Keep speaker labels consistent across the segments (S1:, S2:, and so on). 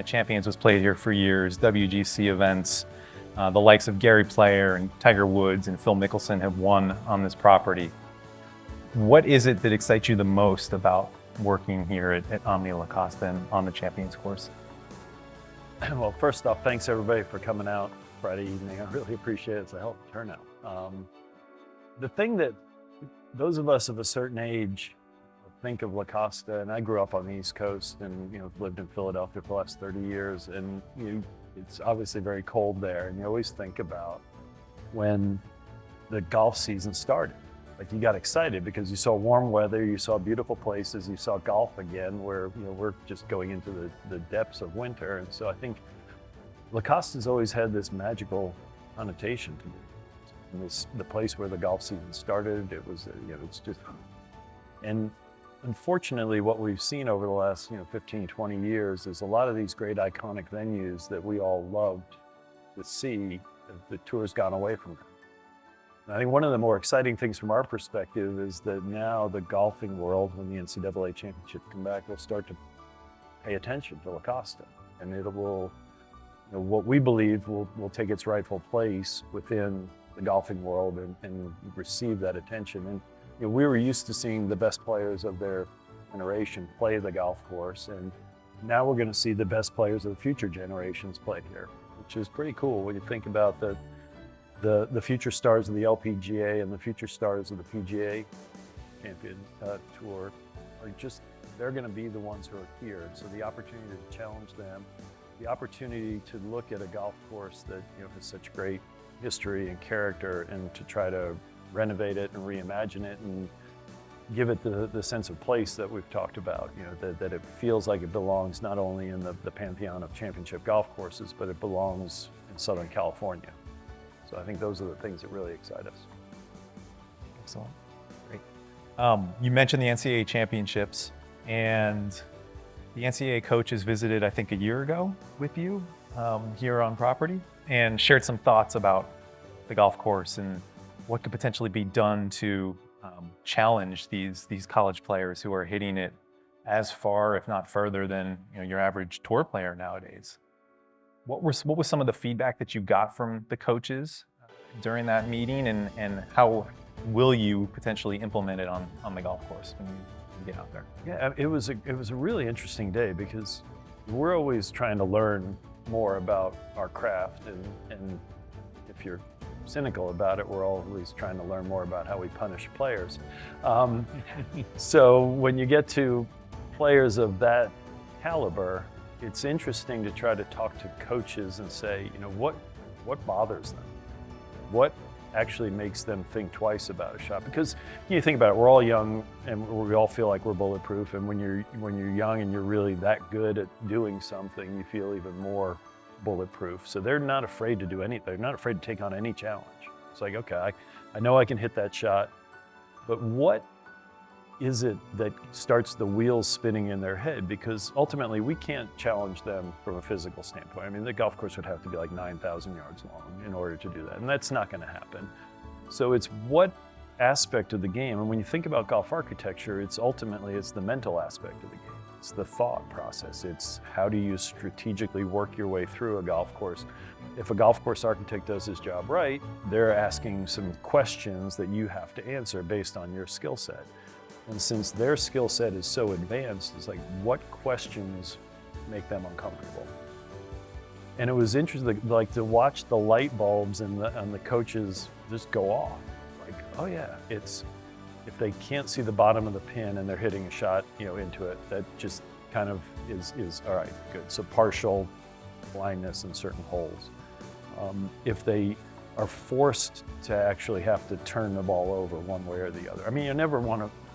S1: Champions was played here for years, WGC events. The likes of Gary Player and Tiger Woods and Phil Mickelson have won on this property. What is it that excites you the most about working here at OMNI La Costa and on the Champions course?
S2: Well, first off, thanks everybody for coming out Friday evening. I really appreciate it. It's a hell of a turnout. The thing that those of us of a certain age think of La Costa, and I grew up on the East Coast and lived in Philadelphia for the last 30 years, and it's obviously very cold there, and you always think about when the golf season started. Like, you got excited because you saw warm weather, you saw beautiful places, you saw golf again, where we're just going into the depths of winter. And so I think La Costa's always had this magical connotation to me. And the place where the golf season started, it was, it's just, and unfortunately what we've seen over the last 15, 20 years is a lot of these great iconic venues that we all loved to see, the tour's gone away from them. I think one of the more exciting things from our perspective is that now the golfing world, when the NCAA championship come back, will start to pay attention to La Costa. And it will, what we believe will take its rightful place within the golfing world and receive that attention. And we were used to seeing the best players of their generation play the golf course. And now we're going to see the best players of the future generations play here, which is pretty cool when you think about the future stars of the LPGA and the future stars of the PGA Champion Tour are just, they're going to be the ones who are here. So the opportunity to challenge them, the opportunity to look at a golf course that has such great history and character, and to try to renovate it and reimagine it and give it the sense of place that we've talked about, that it feels like it belongs not only in the pantheon of championship golf courses, but it belongs in Southern California. So I think those are the things that really excite us.
S1: Excellent, great. You mentioned the NCAA championships, and the NCAA coaches visited, I think, a year ago with you here on property and shared some thoughts about the golf course and what could potentially be done to challenge these college players who are hitting it as far, if not further, than your average tour player nowadays. What was some of the feedback that you got from the coaches during that meeting, and how will you potentially implement it on the golf course when you get out there?
S2: Yeah, it was a really interesting day because we're always trying to learn more about our craft, and if you're cynical about it, we're always trying to learn more about how we punish players. So when you get to players of that caliber, it's interesting to try to talk to coaches and say, what bothers them? What actually makes them think twice about a shot? Because you think about it, we're all young and we all feel like we're bulletproof. And when you're young and you're really that good at doing something, you feel even more bulletproof. So they're not afraid to do anything. They're not afraid to take on any challenge. It's like, okay, I know I can hit that shot, but what is it that starts the wheels spinning in their head? Because ultimately we can't challenge them from a physical standpoint. I mean, the golf course would have to be like 9,000 yards long in order to do that, and that's not going to happen. So it's what aspect of the game, and when you think about golf architecture, it's the mental aspect of the game. It's the thought process. It's how do you strategically work your way through a golf course. If a golf course architect does his job right, they're asking some questions that you have to answer based on your skill set. And since their skill set is so advanced, it's like, what questions make them uncomfortable? And it was interesting, like, to watch the light bulbs and the coaches just go off. Like, oh yeah, it's, if they can't see the bottom of the pin and they're hitting a shot, into it, that just kind of is all right, good. So partial blindness in certain holes. If they are forced to actually have to turn the ball over one way or the other. I mean,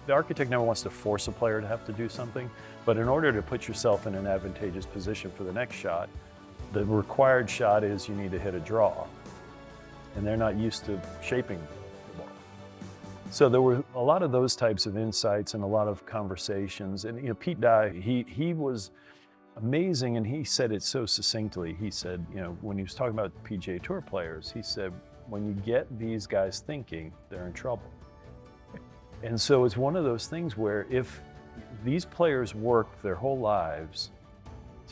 S2: the architect never wants to force a player to have to do something, but in order to put yourself in an advantageous position for the next shot, the required shot is you need to hit a draw. And they're not used to shaping the ball. So there were a lot of those types of insights and a lot of conversations. And Pete Dye, he was amazing, and he said it so succinctly. He said, when he was talking about PGA Tour players, he said, when you get these guys thinking, they're in trouble. And so it's one of those things where if these players work their whole lives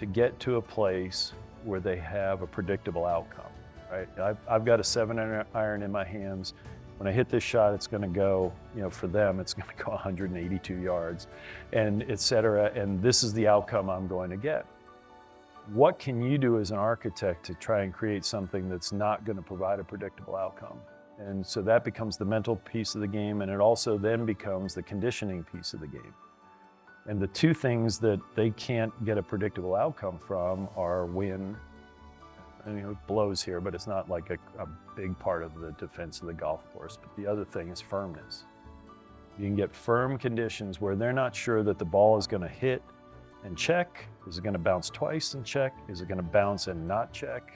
S2: to get to a place where they have a predictable outcome, right? I've got a 7-iron in my hands. When I hit this shot, it's going to go, for them, it's going to go 182 yards, and et cetera. And this is the outcome I'm going to get. What can you do as an architect to try and create something that's not going to provide a predictable outcome? And so that becomes the mental piece of the game, and it also then becomes the conditioning piece of the game. And the two things that they can't get a predictable outcome from are wind. It blows here, but it's not like a big part of the defense of the golf course. But the other thing is firmness. You can get firm conditions where they're not sure that the ball is going to hit and check. Is it going to bounce twice and check? Is it going to bounce and not check?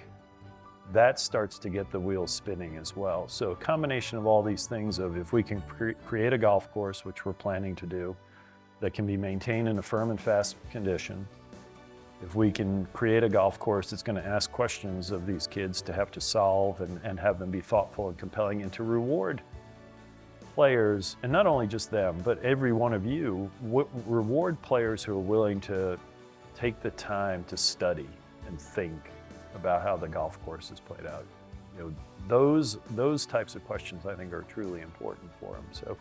S2: That starts to get the wheels spinning as well. So a combination of all these things of if we can create a golf course, which we're planning to do, that can be maintained in a firm and fast condition. If we can create a golf course that's going to ask questions of these kids to have to solve and have them be thoughtful and compelling, and to reward players, and not only just them, but every one of you, reward players who are willing to take the time to study and think about how the golf course is played out. Those types of questions I think are truly important for them. So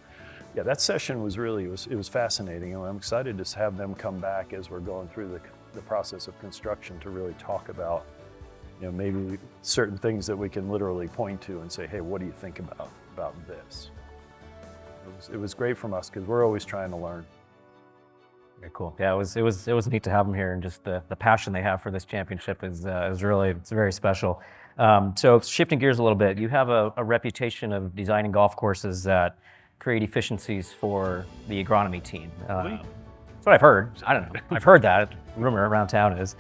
S2: yeah, that session was really, it was fascinating, and I'm excited to have them come back as we're going through the process of construction to really talk about, maybe certain things that we can literally point to and say, hey, what do you think about this? It was great from us because we're always trying to learn.
S3: Very cool. Yeah, it was neat to have them here, and just the passion they have for this championship is really, it's very special. So shifting gears a little bit, you have a reputation of designing golf courses that create efficiencies for the agronomy team. That's what I've heard. I don't know. I've heard that. Rumor around town is.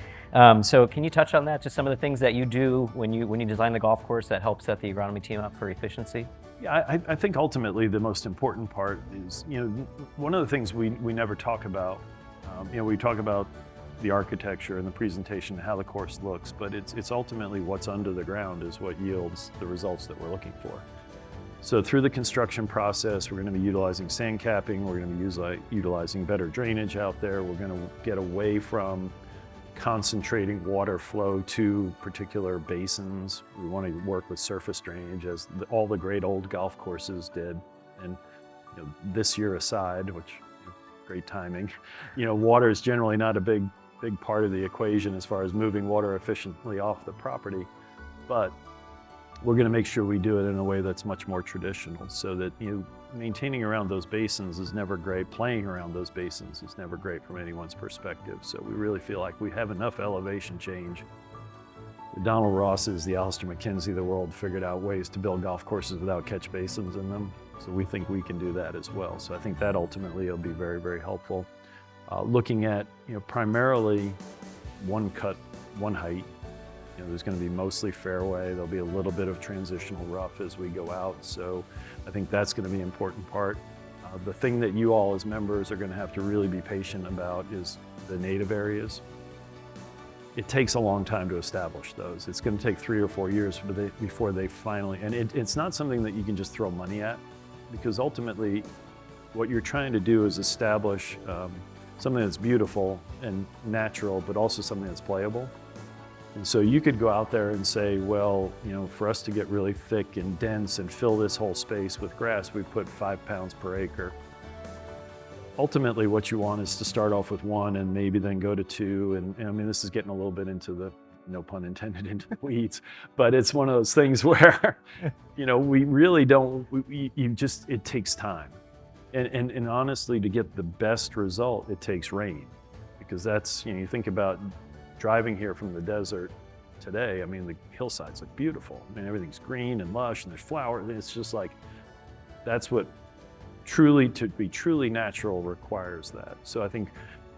S3: So can you touch on that? Just some of the things that you do when you design the golf course that help set the agronomy team up for efficiency?
S2: Yeah, I think ultimately the most important part is, one of the things we never talk about, we talk about the architecture and the presentation, how the course looks, but it's ultimately what's under the ground is what yields the results that we're looking for. So through the construction process, we're going to be utilizing sand capping, we're going to be utilizing better drainage out there, we're going to get away from concentrating water flow to particular basins. We want to work with surface drainage as all the great old golf courses did. And this year aside, which great timing, water is generally not a big part of the equation as far as moving water efficiently off the property, but we're going to make sure we do it in a way that's much more traditional, so that maintaining around those basins is never great. Playing around those basins is never great from anyone's perspective. So we really feel like we have enough elevation change. The Donald Rosses, the Alistair McKenzie of the world figured out ways to build golf courses without catch basins in them. So we think we can do that as well. So I think that ultimately will be very, very helpful. Looking at primarily one cut, one height. There's going to be mostly fairway. There'll be a little bit of transitional rough as we go out. So I think that's going to be an important part. The thing that you all as members are going to have to really be patient about is the native areas. It takes a long time to establish those. It's going to take 3 or 4 years before they finally, and it's not something that you can just throw money at, because ultimately what you're trying to do is establish something that's beautiful and natural, but also something that's playable. And so you could go out there and say, well, for us to get really thick and dense and fill this whole space with grass, we put 5 pounds per acre. Ultimately, what you want is to start off with 1 and maybe then go to 2. And I mean, this is getting a little bit into the, no pun intended, into the weeds, but it's one of those things where, we really don't, it takes time. And honestly, to get the best result, it takes rain, because that's, you think about driving here from the desert today. I mean, the hillsides look beautiful. I mean, everything's green and lush and there's flowers. It's just like, that's what to be truly natural requires that. So I think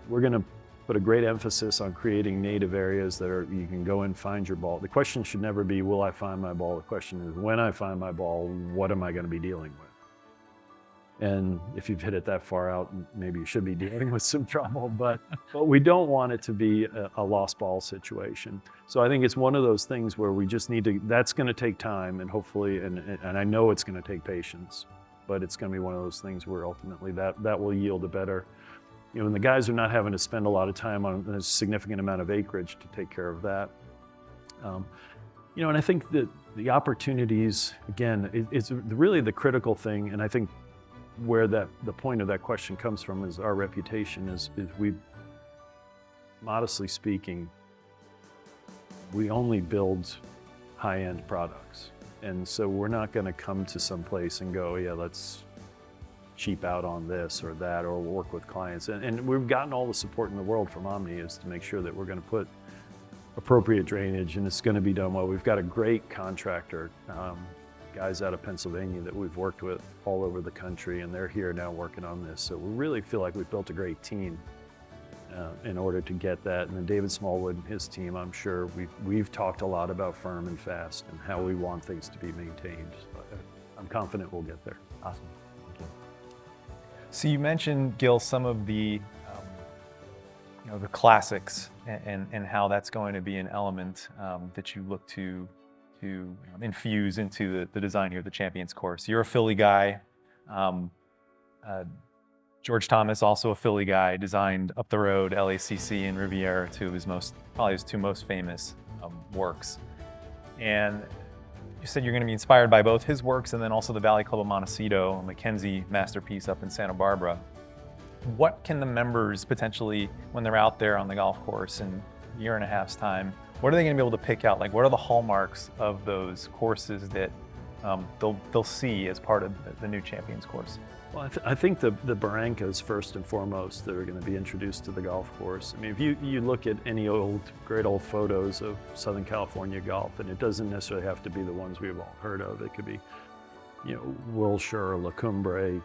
S2: we're going to put a great emphasis on creating native areas that you can go and find your ball. The question should never be, will I find my ball? The question is, when I find my ball, what am I going to be dealing with? And if you've hit it that far out, maybe you should be dealing with some trouble, but we don't want it to be a lost ball situation. So I think it's one of those things where we just need to, that's going to take time, and hopefully, and I know it's going to take patience, but it's going to be one of those things where ultimately that will yield a better and the guys are not having to spend a lot of time on a significant amount of acreage to take care of that. And I think that the opportunities, again, it's really the critical thing, and I think where the point of that question comes from is our reputation is we, modestly speaking, we only build high-end products. And so we're not going to come to some place and go, yeah, let's cheap out on this or that, or work with clients. And we've gotten all the support in the world from OMNI is to make sure that we're going to put appropriate drainage and it's going to be done well. We've got a great contractor, guys out of Pennsylvania that we've worked with all over the country, and they're here now working on this. So we really feel like we've built a great team in order to get that. And then David Smallwood and his team, I'm sure we've talked a lot about firm and fast and how we want things to be maintained. So I'm confident we'll get there.
S3: Awesome. Thank you.
S1: So you mentioned, Gil, some of the the classics and how that's going to be an element that you look to infuse into the design here of the Champions Course. You're a Philly guy. George Thomas, also a Philly guy, designed up the road LACC and Riviera, two of his probably his two most famous works. And you said you're going to be inspired by both his works and then also the Valley Club of Montecito, a Mackenzie masterpiece up in Santa Barbara. What can the members potentially, when they're out there on the golf course in a year and a half's time, what are they going to be able to pick out? Like, what are the hallmarks of those courses that they'll see as part of the new Champions Course?
S2: Well, I think the barrancas first and foremost that are going to be introduced to the golf course. I mean, if you look at any great old photos of Southern California golf, and it doesn't necessarily have to be the ones we've all heard of. It could be, Wilshire, La Cumbre,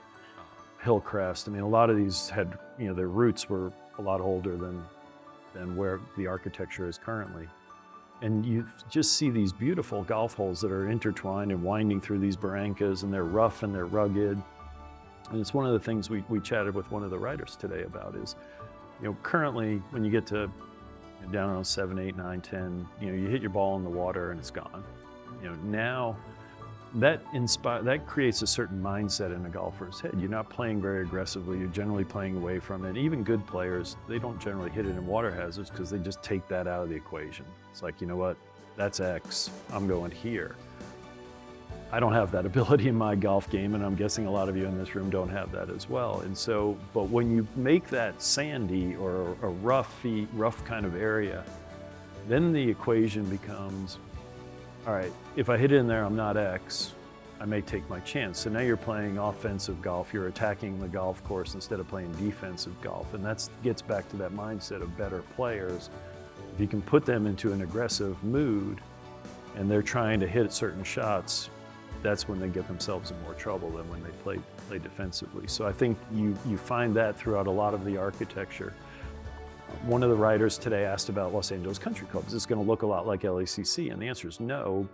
S2: Hillcrest. I mean, a lot of these had, their roots were a lot older than where the architecture is currently. And you just see these beautiful golf holes that are intertwined and winding through these barrancas, and they're rough and they're rugged. And it's one of the things we chatted with one of the writers today about is, currently when you get to down on 7, 8, 9, 10, you hit your ball in the water and it's gone. Now that creates a certain mindset in a golfer's head. You're not playing very aggressively. You're generally playing away from it. Even good players, they don't generally hit it in water hazards because they just take that out of the equation. It's like, you know what, that's X, I'm going here. I don't have that ability in my golf game, and I'm guessing a lot of you in this room don't have that as well. And so, but when you make that sandy or a rough kind of area, then the equation becomes, all right, if I hit it in there, I'm not X, I may take my chance. So now you're playing offensive golf, you're attacking the golf course instead of playing defensive golf. And that gets back to that mindset of better players. If you can put them into an aggressive mood and they're trying to hit certain shots, that's when they get themselves in more trouble than when they play defensively. So I think you find that throughout a lot of the architecture. One of the writers today asked about Los Angeles Country Club. Is this going to look a lot like LACC? And the answer is no.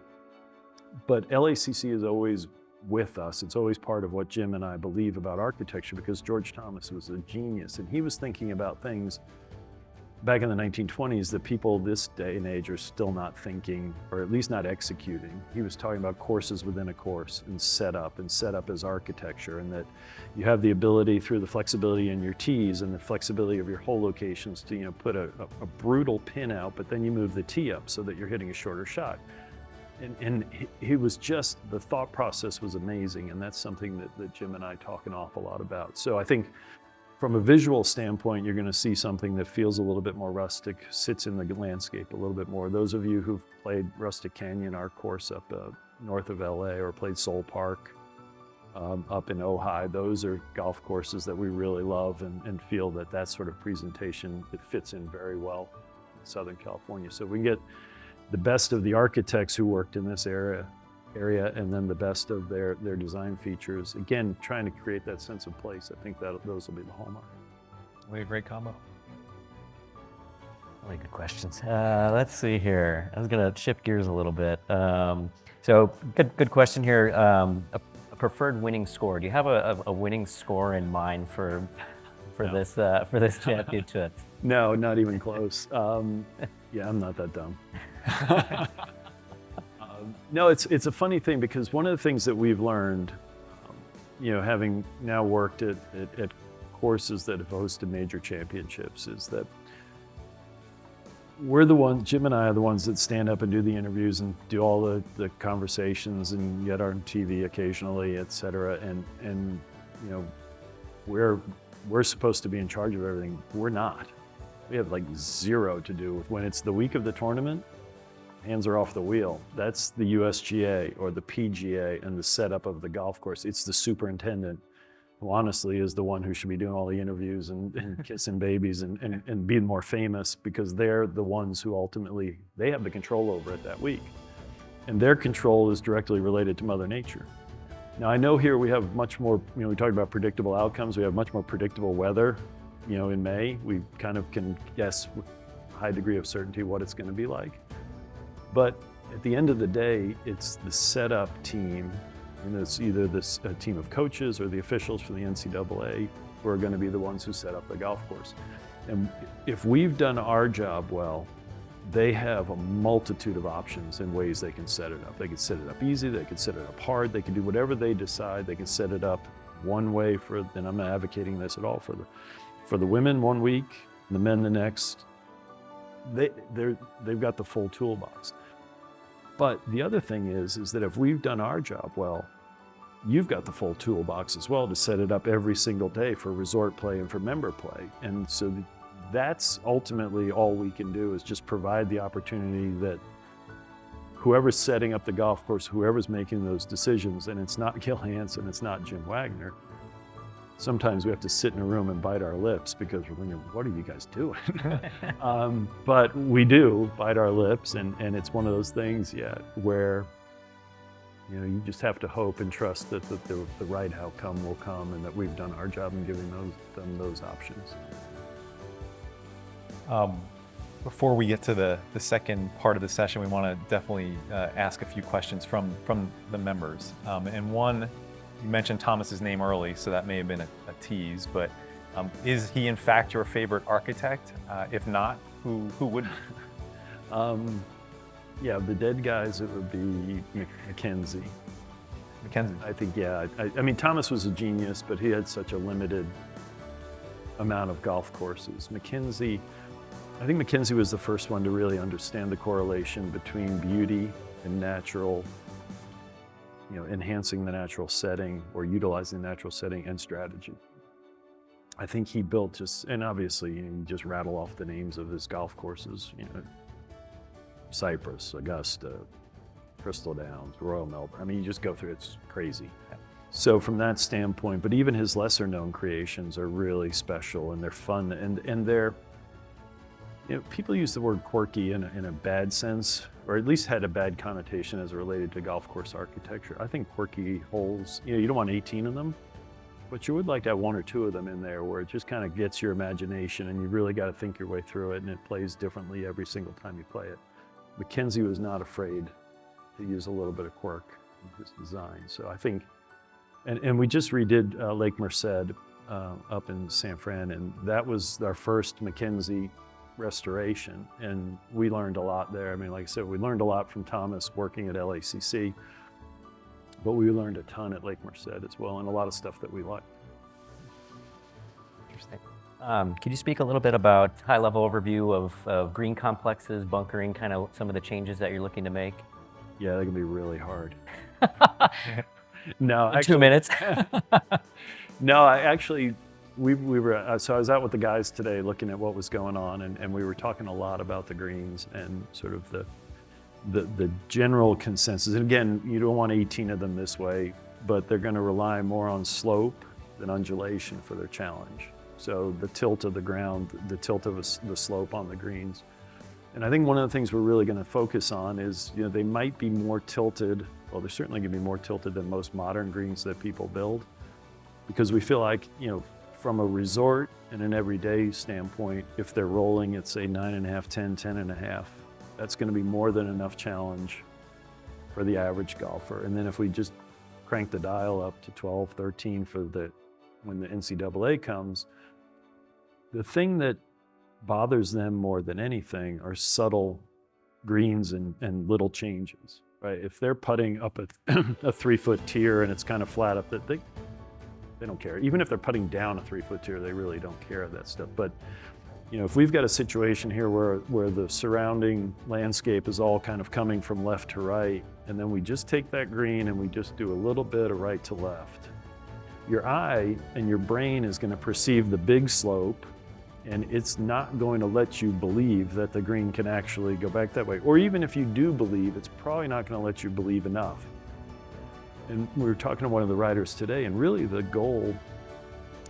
S2: But LACC is always with us. It's always part of what Jim and I believe about architecture, because George Thomas was a genius, and he was thinking about things back in the 1920s that people this day and age are still not thinking, or at least not executing. He was talking about courses within a course and set up as architecture, and that you have the ability through the flexibility in your tees and the flexibility of your hole locations to put a brutal pin out, but then you move the tee up so that you're hitting a shorter shot. And he was just, the thought process was amazing, and that's something that Jim and I talk an awful lot about. So I think from a visual standpoint, you're going to see something that feels a little bit more rustic, sits in the landscape a little bit more. Those of you who've played Rustic Canyon, our course up north of LA, or played Soul Park up in Ojai, those are golf courses that we really love and feel that sort of presentation, it fits in very well in Southern California. So we can get the best of the architects who worked in this area, and then the best of their design features. Again, trying to create that sense of place. I think that those will be the hallmark.
S1: What a great combo.
S3: Really good questions. Let's see here. I was going to shift gears a little bit. So good question here. A preferred winning score. Do you have a winning score in mind for this championship?
S2: No, not even close. Yeah, I'm not that dumb. No, it's a funny thing, because one of the things that we've learned, having now worked at courses that have hosted major championships is that we're the ones, Jim and I are the ones that stand up and do the interviews and do all the conversations and get on TV occasionally, et cetera. And you know, we're supposed to be in charge of everything. We're not. We have like zero to do with when it's the week of the tournament, hands are off the wheel. That's the USGA or the PGA and the setup of the golf course. It's the superintendent who honestly is the one who should be doing all the interviews and kissing babies and being more famous, because they're the ones who ultimately, they have the control over it that week. And their control is directly related to Mother Nature. Now I know here we have much more, you know, we talked about predictable outcomes, we have much more predictable weather. You know, in May, we kind of can guess with a high degree of certainty what it's going to be like. But at the end of the day, it's the setup team, and it's either this team of coaches or the officials from the NCAA who are going to be the ones who set up the golf course. And if we've done our job well, they have a multitude of options and ways they can set it up. They can set it up easy, they can set it up hard, they can do whatever they decide. They can set it up one way for, and I'm not advocating this at all, for the women 1 week, the men the next. They've got the full toolbox. But the other thing is that if we've done our job well, you've got the full toolbox as well to set it up every single day for resort play and for member play. And so that's ultimately all we can do, is just provide the opportunity that whoever's setting up the golf course, whoever's making those decisions, and it's not Gil Hansen, it's not Jim Wagner. Sometimes we have to sit in a room and bite our lips because we're thinking, what are you guys doing? But we do bite our lips, and it's one of those things, where, you know, you just have to hope and trust that the right outcome will come, and that we've done our job in giving them those options.
S1: Before we get to the second part of the session, we want to definitely ask a few questions from the members. And one, you mentioned Thomas's name early, so that may have been a tease, but is he in fact your favorite architect? If not, who would be?
S2: Yeah, the dead guys, it would be Mackenzie.
S1: Mackenzie.
S2: I think, yeah. I mean, Thomas was a genius, but he had such a limited amount of golf courses. Mackenzie, I think Mackenzie was the first one to really understand the correlation between beauty and natural, you know, enhancing the natural setting or utilizing the natural setting and strategy. I think he built just, and obviously you just rattle off the names of his golf courses, you know, Cypress, Augusta, Crystal Downs, Royal Melbourne. I mean, you just go through, it's crazy. So from that standpoint, but even his lesser known creations are really special, and they're fun, and they're, you know, people use the word quirky in a bad sense, or at least had a bad connotation as it related to golf course architecture. I think quirky holes, you know, you don't want 18 of them, but you would like to have 1 or 2 of them in there where it just kind of gets your imagination, and you really got to think your way through it, and it plays differently every single time you play it. Mackenzie was not afraid to use a little bit of quirk in his design. So I think, and we just redid Lake Merced up in San Fran, and that was our first Mackenzie restoration, and we learned a lot there. I mean, like I said, we learned a lot from Thomas working at LACC, but we learned a ton at Lake Merced as well, and a lot of stuff that we liked.
S3: Interesting. Can you speak a little bit about high-level overview of green complexes, bunkering, kind of some of the changes that you're looking to make?
S2: Yeah, that can be really hard. No,
S3: In 2 minutes.
S2: No, I actually, we were, so I was out with the guys today looking at what was going on, and we were talking a lot about the greens and sort of the general consensus. And again, you don't want 18 of them this way, but they're going to rely more on slope than undulation for their challenge. So the tilt of the ground, the tilt of the slope on the greens. And I think one of the things we're really going to focus on is, you know, they might be more tilted, well, they're certainly going to be more tilted than most modern greens that people build, because we feel like, you know, from a resort and an everyday standpoint, if they're rolling at say 9.5, 10, 10.5, that's going to be more than enough challenge for the average golfer. And then if we just crank the dial up to 12, 13 for when the NCAA comes, the thing that bothers them more than anything are subtle greens and little changes, right? If they're putting up a 3-foot tier and it's kind of flat up, They don't care. Even if they're putting down a 3-foot tier, they really don't care of that stuff. But if we've got a situation here where the surrounding landscape is all kind of coming from left to right, and then we just take that green and we just do a little bit of right to left, your eye and your brain is going to perceive the big slope, and it's not going to let you believe that the green can actually go back that way. Or even if you do believe, it's probably not going to let you believe enough. And we were talking to one of the riders today, and really the goal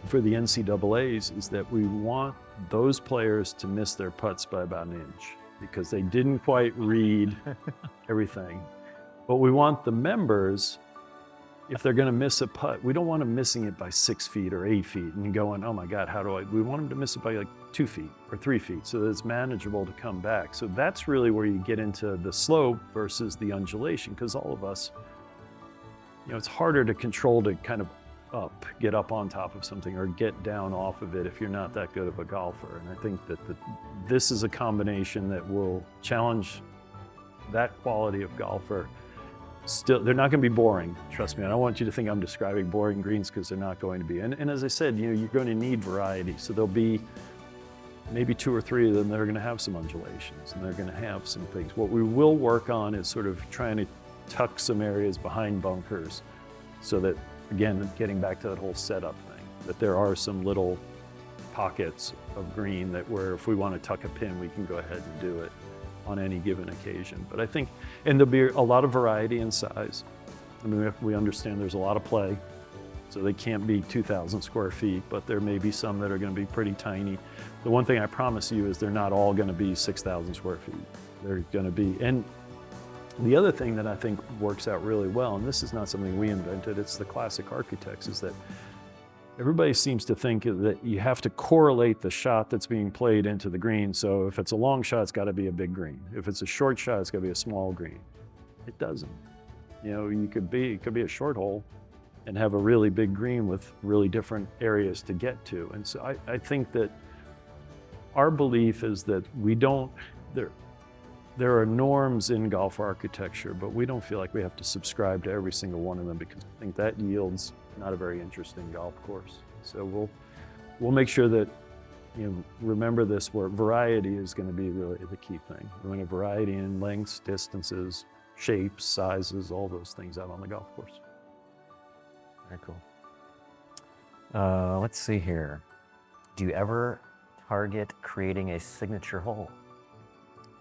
S2: for the NCAAs is that we want those players to miss their putts by about an inch because they didn't quite read everything. But we want the members, if they're going to miss a putt, we don't want them missing it by 6 feet or 8 feet and going, oh my God, how do I? We want them to miss it by like 2 feet or 3 feet so that it's manageable to come back. So that's really where you get into the slope versus the undulation, because all of us, it's harder to control to kind of get up on top of something or get down off of it if you're not that good of a golfer. And I think that this is a combination that will challenge that quality of golfer. Still, they're not going to be boring. Trust me, I don't want you to think I'm describing boring greens, because they're not going to be. And as I said, you're going to need variety. So there'll be maybe 2 or 3 of them that are going to have some undulations, and they're going to have some things. What we will work on is sort of trying to tuck some areas behind bunkers so that, again, getting back to that whole setup thing, that there are some little pockets of green that where if we want to tuck a pin, we can go ahead and do it on any given occasion. But I think, and there'll be a lot of variety in size. I mean, we understand there's a lot of play, so they can't be 2,000 square feet, but there may be some that are going to be pretty tiny. The one thing I promise you is they're not all going to be 6,000 square feet. They're going to be, and the other thing that I think works out really well, and this is not something we invented, it's the classic architects, is that everybody seems to think that you have to correlate the shot that's being played into the green. So if it's a long shot, it's got to be a big green. If it's a short shot, it's got to be a small green. It doesn't. It could be a short hole and have a really big green with really different areas to get to. And so I think that our belief is that we don't, there are norms in golf architecture, but we don't feel like we have to subscribe to every single one of them, because I think that yields not a very interesting golf course. So we'll make sure that, remember this, where variety is going to be really the key thing. We want a variety in lengths, distances, shapes, sizes, all those things out on the golf course.
S3: Very cool. Let's see here. Do you ever target creating a signature hole?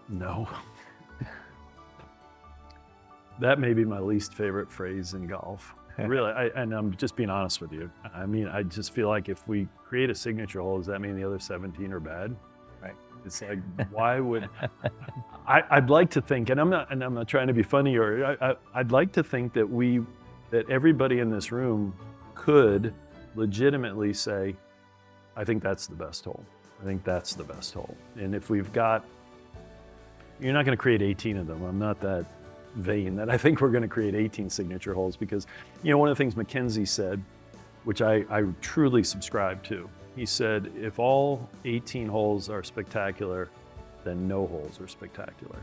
S2: No. That may be my least favorite phrase in golf. Really, and I'm just being honest with you. I mean, I just feel like if we create a signature hole, does that mean the other 17 are bad? Right? It's like, why would I'd like to think, and I'm not trying to be funny, or I'd like to think that everybody in this room could legitimately say, I think that's the best hole. I think that's the best hole. And if we've got, you're not going to create 18 of them. I'm not that vain that I think we're going to create 18 signature holes, because one of the things Mackenzie said, which I truly subscribe to, he said, if all 18 holes are spectacular, then no holes are spectacular.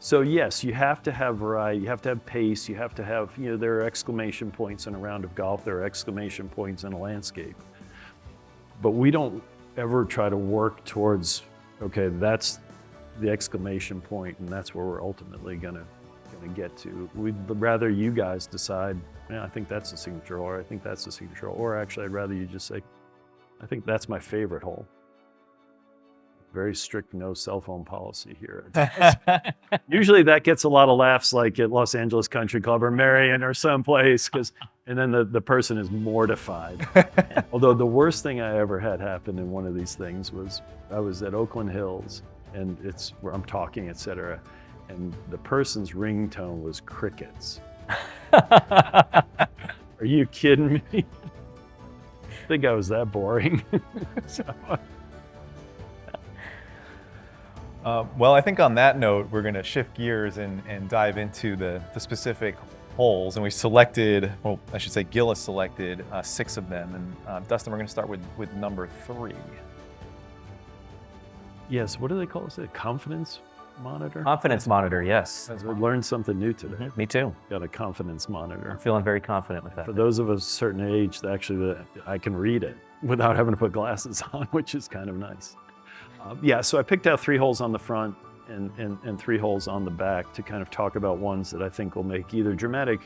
S2: So yes, you have to have variety, you have to have pace, you have to have, there are exclamation points in a round of golf, there are exclamation points in a landscape. But we don't ever try to work towards, okay, that's the exclamation point, and that's where we're ultimately gonna get to. We'd rather you guys decide, I think that's a signature hole, or I think that's a signature hole, or actually I'd rather you just say, I think that's my favorite hole. Very strict no cell phone policy here. Usually that gets a lot of laughs, like at Los Angeles Country Club or Marion or someplace, and then the person is mortified. Although the worst thing I ever had happen in one of these things was I was at Oakland Hills, and it's where I'm talking, etc. And the person's ringtone was crickets. Are you kidding me? I think I was that boring.
S1: Well, I think on that note, we're going to shift gears and dive into the specific holes. And we selected, well, I should say Gil has selected 6 of them. And Dustin, we're going to start with number 3.
S2: Yes, what do they call it? Confidence? monitor?
S3: Confidence monitor, yes.
S2: I learned something new today.
S3: Me too.
S2: Got a confidence monitor.
S3: I'm feeling very confident with that.
S2: For those of us a certain age, I can read it without having to put glasses on, which is kind of nice. Yeah, so I picked out 3 holes on the front and 3 holes on the back to kind of talk about ones that I think will make either dramatic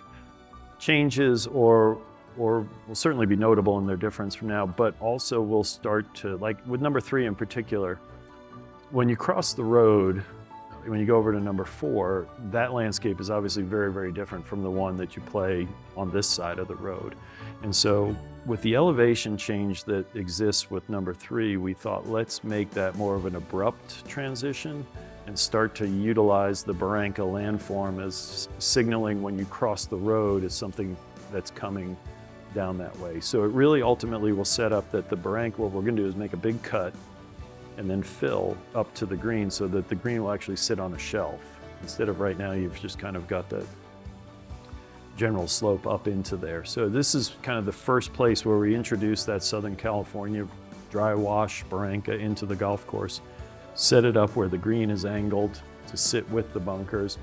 S2: changes or will certainly be notable in their difference from now, but also will start to, like with number 3 in particular, when you cross the road, when you go over to number 4, that landscape is obviously very, very different from the one that you play on this side of the road. And so with the elevation change that exists with number 3, we thought, let's make that more of an abrupt transition and start to utilize the barranca landform as signaling when you cross the road as something that's coming down that way. So it really ultimately will set up that the barranca, what we're gonna do is make a big cut and then fill up to the green so that the green will actually sit on a shelf. Instead of right now, you've just kind of got that general slope up into there. So this is kind of the first place where we introduce that Southern California dry wash barranca into the golf course. Set it up where the green is angled to sit with the bunkers.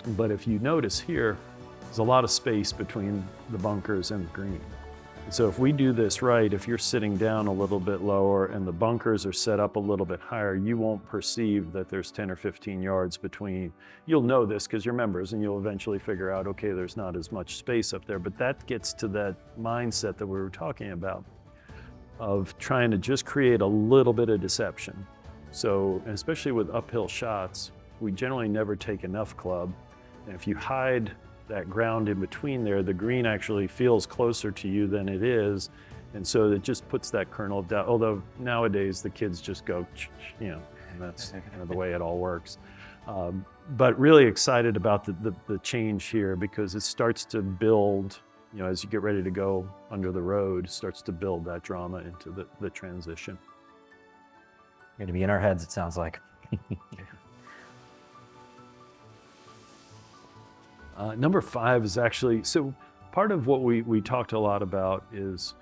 S2: But if you notice here, there's a lot of space between the bunkers and the green. So if we do this right, if you're sitting down a little bit lower and the bunkers are set up a little bit higher, you won't perceive that there's 10 or 15 yards between. You'll know this because you're members and you'll eventually figure out, okay, there's not as much space up there, but that gets to that mindset that we were talking about of trying to just create a little bit of deception. So, especially with uphill shots, we generally never take enough club. And if you hide that ground in between there, the green actually feels closer to you than it is. And so it just puts that kernel of doubt. Although nowadays the kids just go, and that's kind of the way it all works. But really excited about the change here because it starts to build, as you get ready to go under the road, starts to build that drama into the transition.
S3: Going to be in our heads, it sounds like.
S2: Number 5 is actually, so part of what we talked a lot about is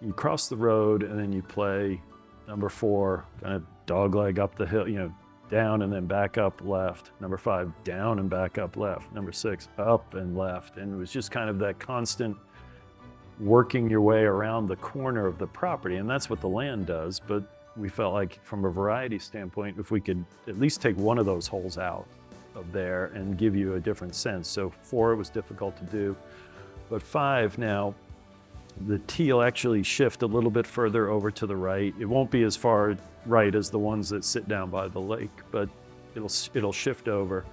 S2: you cross the road and then you play number 4, kind of dogleg up the hill, down and then back up left. Number 5, down and back up left. Number 6, up and left. And it was just kind of that constant working your way around the corner of the property. And that's what the land does. But we felt like from a variety standpoint, if we could at least take one of those holes out of there and give you a different sense. So 4 was difficult to do, but 5 now, the tee will actually shift a little bit further over to the right. It won't be as far right as the ones that sit down by the lake, but it'll shift over.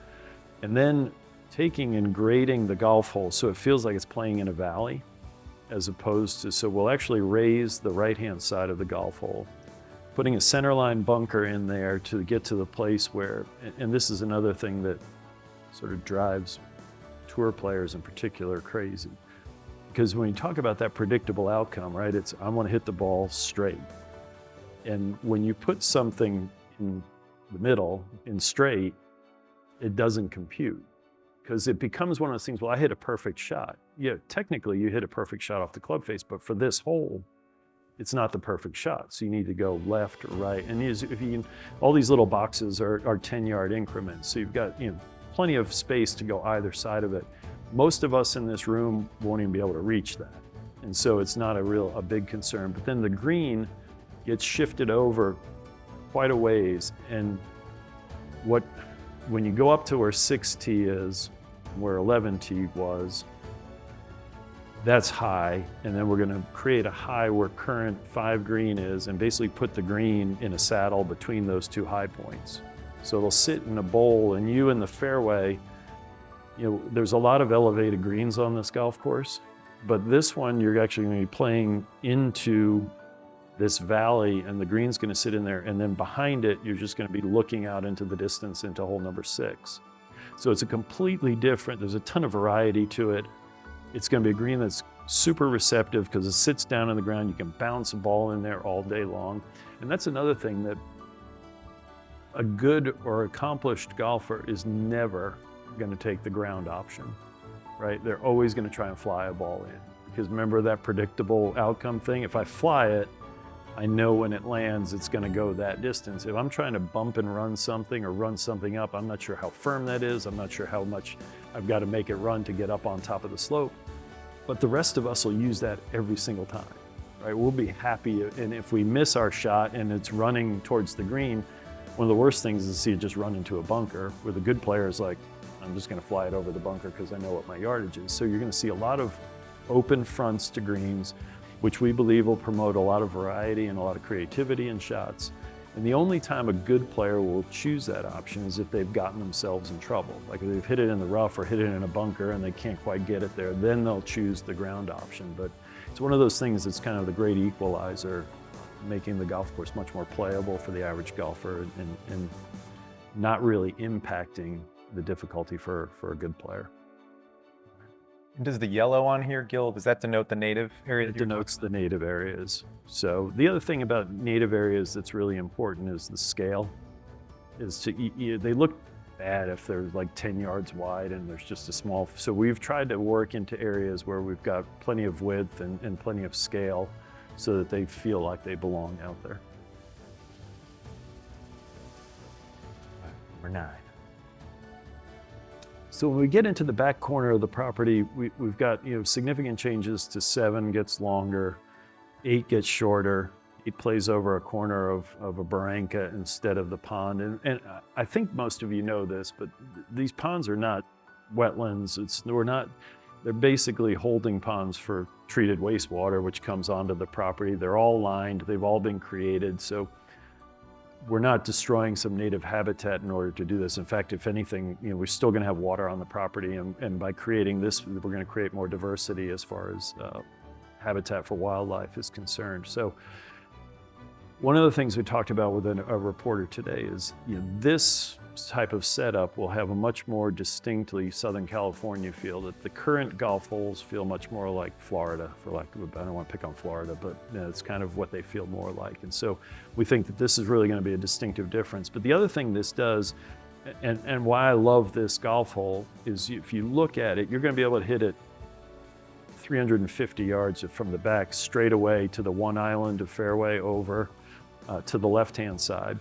S2: And then taking and grading the golf hole so it feels like it's playing in a valley as opposed to, so we'll actually raise the right-hand side of the golf hole, putting a centerline bunker in there to get to the place where, and this is another thing that sort of drives tour players in particular crazy. Because when you talk about that predictable outcome, right, it's I want to hit the ball straight. And when you put something in the middle, in straight, it doesn't compute. Because it becomes one of those things, well, I hit a perfect shot. Yeah, technically you hit a perfect shot off the club face, but for this hole, it's not the perfect shot. So you need to go left or right. And all these little boxes are 10-yard increments. So you've got plenty of space to go either side of it. Most of us in this room won't even be able to reach that. And so it's not a big concern. But then the green gets shifted over quite a ways. And when you go up to where 6T is, where 11T was, that's high, and then we're going to create a high where current 5 green is and basically put the green in a saddle between those 2 high points. So it'll sit in a bowl, and you in the fairway, there's a lot of elevated greens on this golf course, but this one you're actually going to be playing into this valley, and the green's going to sit in there, and then behind it you're just going to be looking out into the distance into hole number 6. So it's a completely different, there's a ton of variety to it. It's going to be a green that's super receptive because it sits down on the ground. You can bounce a ball in there all day long. And that's another thing, that a good or accomplished golfer is never going to take the ground option, right? They're always going to try and fly a ball in. Because remember that predictable outcome thing? If I fly it, I know when it lands, it's going to go that distance. If I'm trying to bump and run something or run something up, I'm not sure how firm that is. I'm not sure how much I've got to make it run to get up on top of the slope. But the rest of us will use that every single time, right? We'll be happy. And if we miss our shot and it's running towards the green, one of the worst things is to see it just run into a bunker, where the good player is like, I'm just going to fly it over the bunker because I know what my yardage is. So you're going to see a lot of open fronts to greens, which we believe will promote a lot of variety and a lot of creativity in shots. And the only time a good player will choose that option is if they've gotten themselves in trouble. Like if they've hit it in the rough or hit it in a bunker and they can't quite get it there, then they'll choose the ground option. But it's one of those things that's kind of the great equalizer, making the golf course much more playable for the average golfer and not really impacting the difficulty for a good player.
S1: And does the yellow on here, Gil, does that denote the native area?
S2: It denotes the native areas. So the other thing about native areas that's really important is the scale. They look bad if they're like 10 yards wide and there's just a small, so we've tried to work into areas where we've got plenty of width and plenty of scale so that they feel like they belong out there.
S3: Number 9.
S2: So when we get into the back corner of the property, we've got significant changes to 7 gets longer, 8 gets shorter, it plays over a corner of a barranca instead of the pond. And I think most of you know this, but these ponds are not wetlands. They're basically holding ponds for treated wastewater, which comes onto the property. They're all lined, they've all been created. So we're not destroying some native habitat in order to do this. In fact, if anything, we're still going to have water on the property, and by creating this, we're going to create more diversity as far as habitat for wildlife is concerned. So one of the things we talked about with a reporter today is this type of setup will have a much more distinctly Southern California feel, that the current golf holes feel much more like Florida, for lack of I don't want to pick on Florida, but it's kind of what they feel more like. And so we think that this is really going to be a distinctive difference. But the other thing this does, and why I love this golf hole, is if you look at it, you're going to be able to hit it 350 yards from the back straight away to the one island of fairway over to the left-hand side.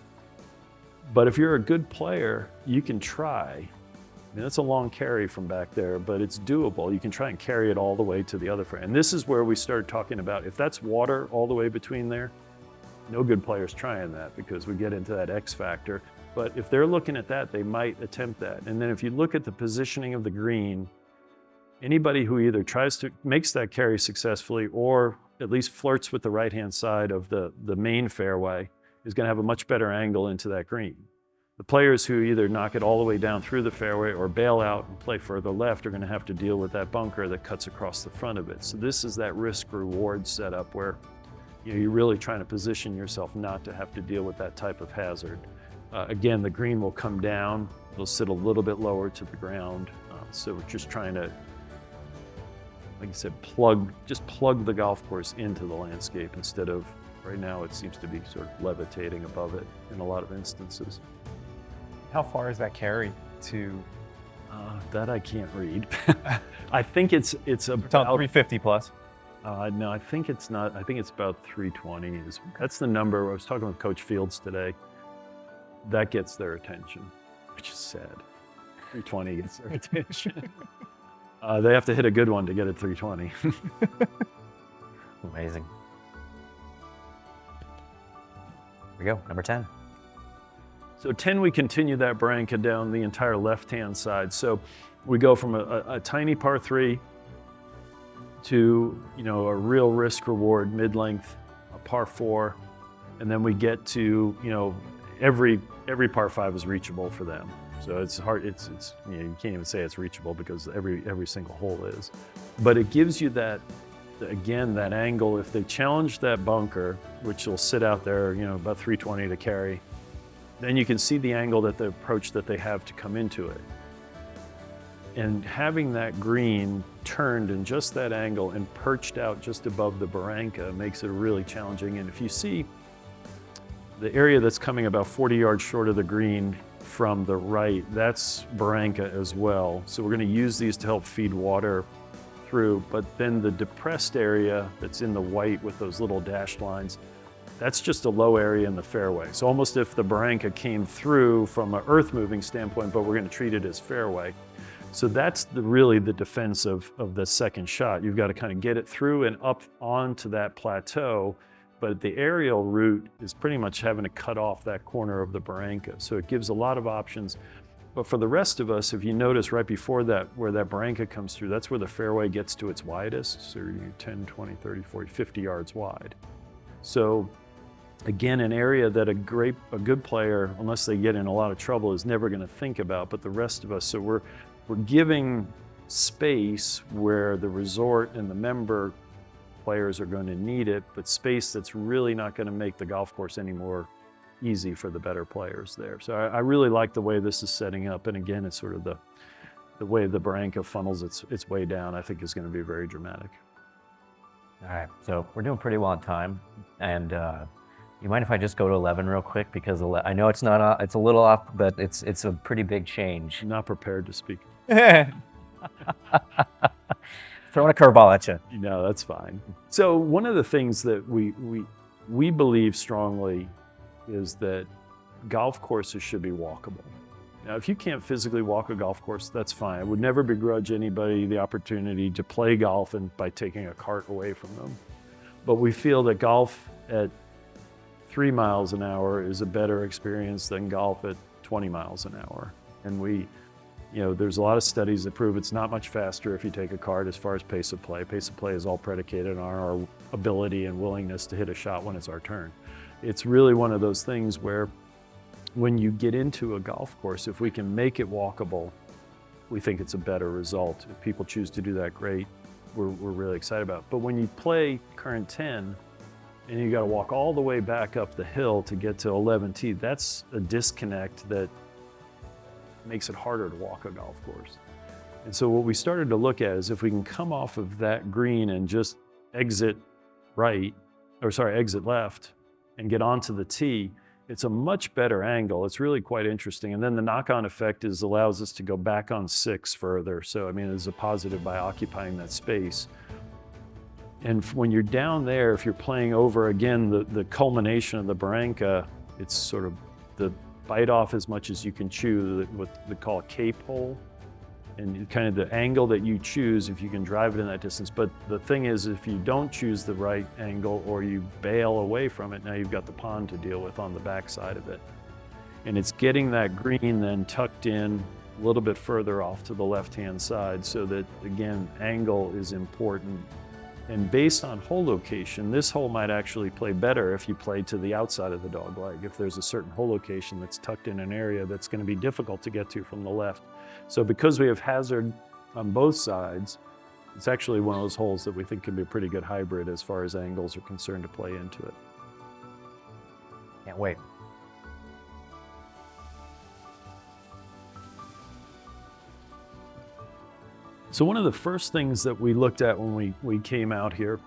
S2: But if you're a good player, you can try. I mean, that's a long carry from back there, but it's doable. You can try and carry it all the way to the other frame. And this is where we started talking about, if that's water all the way between there, no good player's trying that, because we get into that X factor. But if they're looking at that, they might attempt that. And then if you look at the positioning of the green, anybody who either makes that carry successfully or at least flirts with the right-hand side of the main fairway is going to have a much better angle into that green. The players who either knock it all the way down through the fairway or bail out and play further left are going to have to deal with that bunker that cuts across the front of it. So this is that risk-reward setup where you're really trying to position yourself not to have to deal with that type of hazard. Again, the green will come down. It'll sit a little bit lower to the ground. So we're just trying to, like I said, plug the golf course into the landscape instead of, right now it seems to be sort of levitating above it in a lot of instances.
S1: How far is that carry to?
S2: That I can't read. I think it's about
S1: 350 plus.
S2: No, I think it's not. I think it's about 320. That's the number. I was talking with Coach Fields today. That gets their attention, which is sad. 320 gets their attention. They have to hit a good one to get it 320.
S3: Amazing. Here we go, number 10.
S2: So 10, we continue that barranca down the entire left-hand side. So we go from a tiny par 3 to a real risk-reward mid-length, a par 4, and then we get to every par 5 is reachable for them. So it's hard. It's you can't even say it's reachable because every single hole is, but it gives you that. Again, that angle, if they challenge that bunker, which will sit out there, about 320 to carry, then you can see the angle, the approach that they have to come into it. And having that green turned in just that angle and perched out just above the barranca makes it really challenging. And if you see the area that's coming about 40 yards short of the green from the right, that's barranca as well. So we're going to use these to help feed water through, but then the depressed area that's in the white with those little dashed lines, that's just a low area in the fairway. So almost if the barranca came through from an earth moving standpoint, but we're going to treat it as fairway. So that's really the defense of the second shot. You've got to kind of get it through and up onto that plateau, but the aerial route is pretty much having to cut off that corner of the barranca. So it gives a lot of options. But for the rest of us, if you notice right before that, where that barranca comes through, that's where the fairway gets to its widest. So you're 10, 20, 30, 40, 50 yards wide. So again, an area that a good player, unless they get in a lot of trouble, is never going to think about, but the rest of us, so we're giving space where the resort and the member players are going to need it, but space that's really not going to make the golf course any more easy for the better players there. So I really like the way this is setting up, and again, it's sort of the way the barranca funnels its way down, I think is going to be very dramatic.
S3: All right, so we're doing pretty well on time, and you mind if I just go to 11 real quick, because I know it's not it's a little off, but it's a pretty big change.
S2: I'm not prepared to speak.
S3: Throwing a curveball at you.
S2: No, that's fine. So one of the things that we believe strongly is that golf courses should be walkable. Now, if you can't physically walk a golf course, that's fine. I would never begrudge anybody the opportunity to play golf and by taking a cart away from them. But we feel that golf at 3 miles an hour is a better experience than golf at 20 miles an hour. And there's a lot of studies that prove it's not much faster if you take a cart as far as pace of play. Pace of play is all predicated on our ability and willingness to hit a shot when it's our turn. It's really one of those things where when you get into a golf course, if we can make it walkable, we think it's a better result. If people choose to do that, great. We're really excited about it. But when you play current 10 and you got to walk all the way back up the hill to get to 11T, that's a disconnect that makes it harder to walk a golf course. And so what we started to look at is if we can come off of that green and just exit left and get onto the tee, it's a much better angle. It's really quite interesting. And then the knock-on effect allows us to go back on 6 further. So, I mean, it's a positive by occupying that space. And when you're down there, if you're playing over, again, the culmination of the barranca, it's sort of the bite off as much as you can chew, what they call a cape hole. And kind of the angle that you choose, if you can drive it in that distance. But the thing is, if you don't choose the right angle or you bail away from it, now you've got the pond to deal with on the back side of it. And it's getting that green then tucked in a little bit further off to the left-hand side, so that, again, angle is important. And based on hole location, this hole might actually play better if you play to the outside of the dog leg, if there's a certain hole location that's tucked in an area that's going to be difficult to get to from the left. So because we have hazard on both sides, it's actually one of those holes that we think can be a pretty good hybrid as far as angles are concerned to play into it.
S3: Can't wait.
S2: So one of the first things that we looked at when we came out here,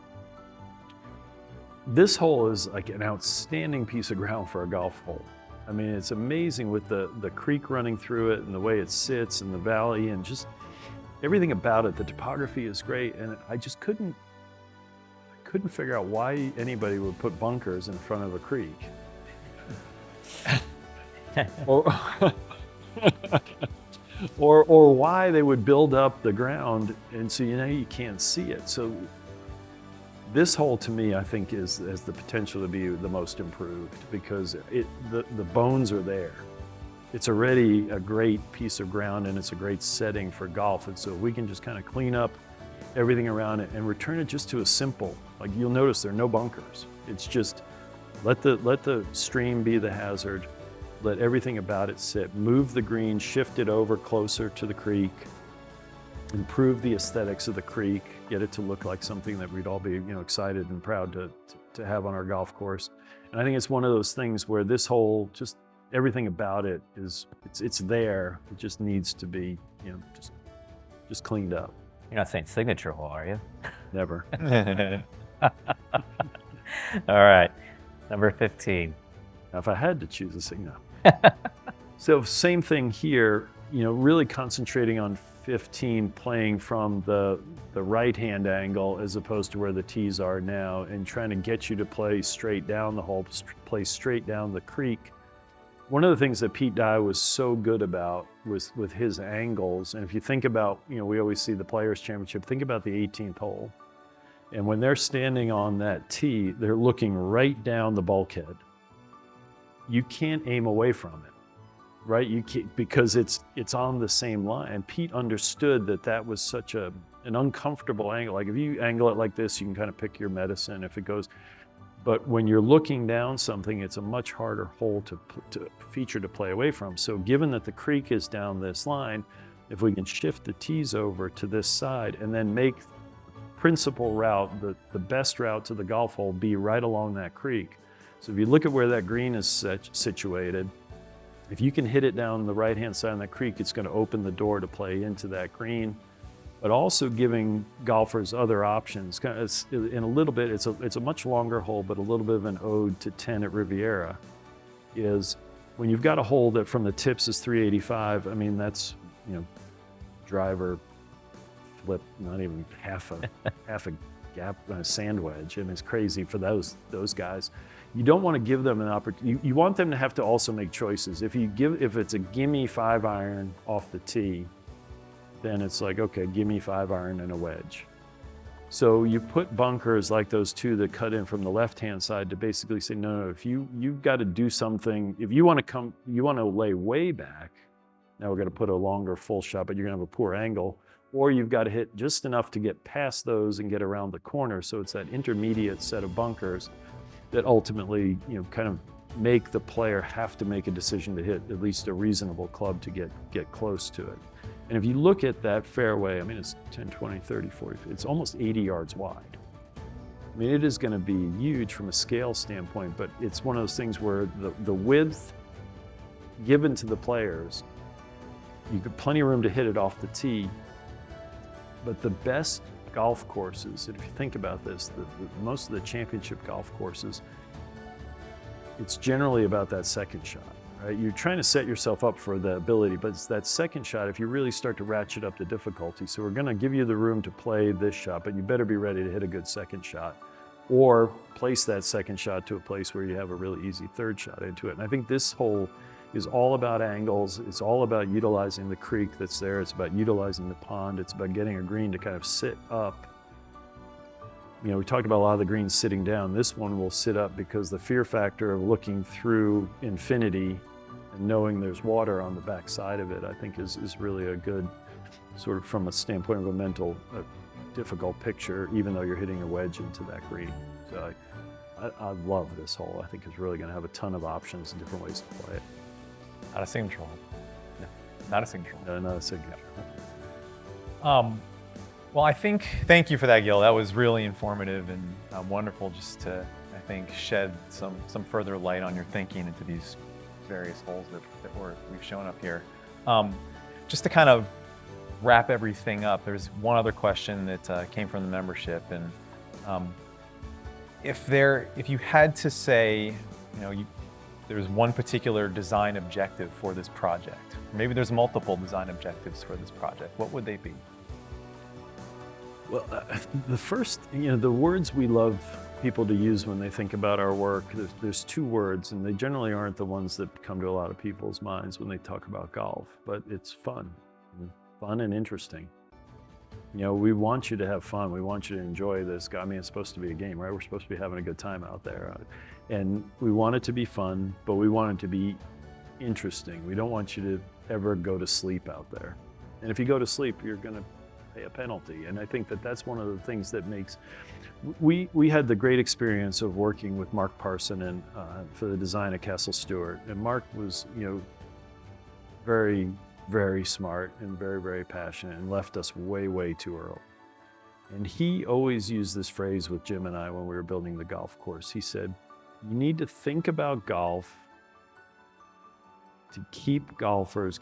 S2: this hole is like an outstanding piece of ground for a golf hole. I mean, it's amazing with the creek running through it and the way it sits and the valley and just everything about it. The topography is great, and I just couldn't figure out why anybody would put bunkers in front of a creek. or why they would build up the ground and so you can't see it. So this hole, to me, I think has the potential to be the most improved, because the bones are there. It's already a great piece of ground and it's a great setting for golf. And so we can just kind of clean up everything around it and return it just to a simple, like you'll notice there are no bunkers. It's just let the stream be the hazard, let everything about it sit, move the green, shift it over closer to the creek, improve the aesthetics of the creek, get it to look like something that we'd all be excited and proud to have on our golf course. And I think it's one of those things where this hole, just everything about it it's there. It just needs to be just cleaned up.
S3: You're not saying signature hole, are you?
S2: Never.
S3: All right, number 15.
S2: Now, if I had to choose a signal. So same thing here, really concentrating on 15 playing from the right-hand angle as opposed to where the tees are now, and trying to get you to play straight down the hole, play straight down the creek. One of the things that Pete Dye was so good about was with his angles, and if you think about, we always see the Players' Championship, think about the 18th hole. And when they're standing on that tee, they're looking right down the bulkhead. You can't aim away from it, right? You can't, because it's on the same line. And Pete understood that was such an uncomfortable angle. Like if you angle it like this, you can kind of pick your medicine if it goes. But when you're looking down something, it's a much harder hole to feature to play away from. So given that the creek is down this line, if we can shift the tees over to this side and then make principal route, the best route to the golf hole be right along that creek. So if you look at where that green is situated, if you can hit it down the right-hand side of that creek, it's going to open the door to play into that green, but also giving golfers other options. In a little bit, it's a much longer hole, but a little bit of an ode to 10 at Riviera is when you've got a hole that from the tips is 385, I mean, that's, driver, flip, not even half a gap, sand wedge, and it's crazy for those guys. You don't want to give them an opportunity. You want them to have to also make choices. If it's a gimme 5-iron off the tee, then it's like, okay, gimme 5-iron and a wedge. So you put bunkers like those two that cut in from the left-hand side to basically say, no, if you've got to do something, if you want to lay way back, now we're going to put a longer full shot, but you're going to have a poor angle, or you've got to hit just enough to get past those and get around the corner. So it's that intermediate set of bunkers that ultimately, kind of make the player have to make a decision to hit at least a reasonable club to get close to it. And if you look at that fairway, I mean, it's 10, 20, 30, 40, it's almost 80 yards wide. I mean, it is going to be huge from a scale standpoint, but it's one of those things where the width given to the players, you got plenty of room to hit it off the tee, but the best golf courses, and if you think about this, most of the championship golf courses, it's generally about that second shot, right? You're trying to set yourself up for the ability, but it's that second shot if you really start to ratchet up the difficulty. So we're going to give you the room to play this shot, but you better be ready to hit a good second shot, or place that second shot to a place where you have a really easy third shot into it. And I think this hole is all about angles. It's all about utilizing the creek that's there. It's about utilizing the pond. It's about getting a green to kind of sit up. We talked about a lot of the greens sitting down. This one will sit up because the fear factor of looking through infinity and knowing there's water on the back side of it, I think is really a good sort of, from a standpoint of a mental, difficult picture, even though you're hitting a wedge into that green. So I love this hole. I think it's really going to have a ton of options and different ways to play it.
S1: Not a signature hole. No, not a signature hole.
S2: No, not a signature.
S1: Well, thank you for that, Gil. That was really informative and wonderful just to, I think, shed some further light on your thinking into these various holes that we've shown up here. Just to kind of wrap everything up, there's one other question that came from the membership, and if you had to say, there's one particular design objective for this project, or maybe there's multiple design objectives for this project, what would they be?
S2: Well, the first, the words we love people to use when they think about our work, there's two words, and they generally aren't the ones that come to a lot of people's minds when they talk about golf, but it's fun and interesting. We want you to have fun. We want you to enjoy this. I mean, it's supposed to be a game, right? We're supposed to be having a good time out there. And we want it to be fun, but we want it to be interesting. We don't want you to ever go to sleep out there. And if you go to sleep, you're going to pay a penalty. And I think that's one of the things that makes, we had the great experience of working with Mark Parson for the design of Castle Stewart. And Mark was, very, very smart and very, very passionate, and left us way, way too early. And he always used this phrase with Jim and I when we were building the golf course. He said, you need to think about golf to keep golfers,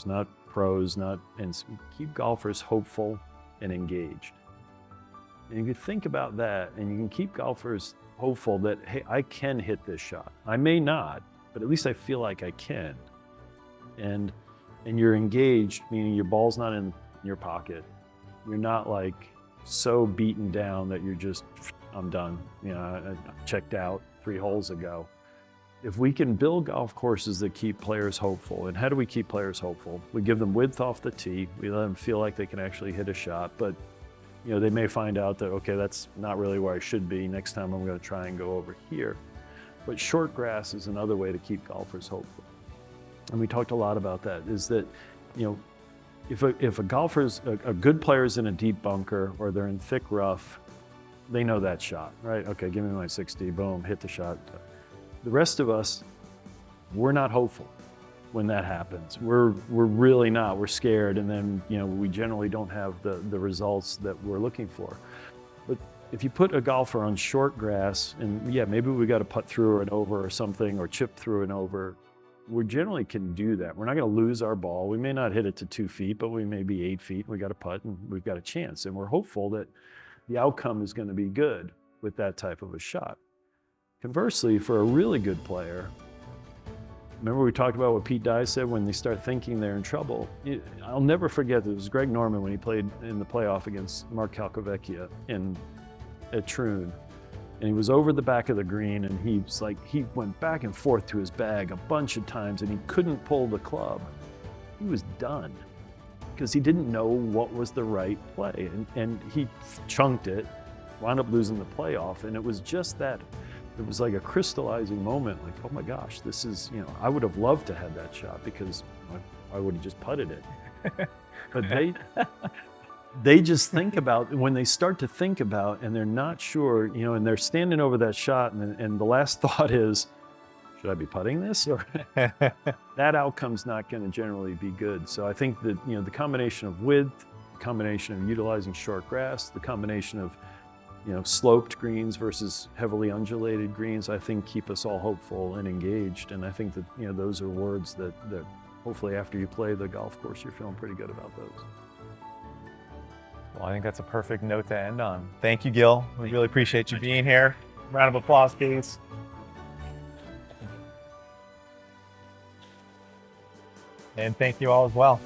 S2: not pros, and keep golfers hopeful and engaged. And if you think about that, and you can keep golfers hopeful that, hey, I can hit this shot. I may not, but at least I feel like I can. And and you're engaged, meaning your ball's not in your pocket. You're not like so beaten down that you're just, I'm done. You know, I checked out 3 holes ago. If we can build golf courses that keep players hopeful, and how do we keep players hopeful? We give them width off the tee. We let them feel like they can actually hit a shot, but you know, they may find out that, okay, that's not really where I should be. Next time I'm going to try and go over here. But short grass is another way to keep golfers hopeful. And we talked a lot about that, is that, you know, if a golfer's, a good player's in a deep bunker or they're in thick rough, they know that shot, right? Okay, give me my 60, boom, hit the shot. The rest of us, we're not hopeful when that happens. We're really not. We're scared, and then, you know, we generally don't have the results that we're looking for. But if you put a golfer on short grass, and yeah, maybe we got to putt through and over or something, or chip through and over, we generally can do that. We're not going to lose our ball. We may not hit it to 2 feet, but we may be 8 feet. We got a putt and we've got a chance. And we're hopeful that the outcome is going to be good with that type of a shot. Conversely, for a really good player, remember we talked about what Pete Dye said, when they start thinking they're in trouble. I'll never forget that it was Greg Norman when he played in the playoff against Mark Calcavecchia at Troon. And he was over the back of the green, and he went back and forth to his bag a bunch of times, and he couldn't pull the club. He was done because he didn't know what was the right play, and he chunked it, wound up losing the playoff, and it was just that. It was like a crystallizing moment, like, oh my gosh, this is, you know, I would have loved to have that shot because I would have just putted it. But they just think about, when they start to think about and they're not sure, you know, and they're standing over that shot, and the last thought is, should I be putting this? Or that outcome's not going to generally be good. So I think that, you know, the combination of width, the combination of utilizing short grass, the combination of, you know, sloped greens versus heavily undulated greens, I think keep us all hopeful and engaged. And I think that, you know, those are words that hopefully after you play the golf course, you're feeling pretty good about those.
S1: Well, I think that's a perfect note to end on. Thank you, Gil. We really appreciate you being here. Round of applause, please. And thank you all as well.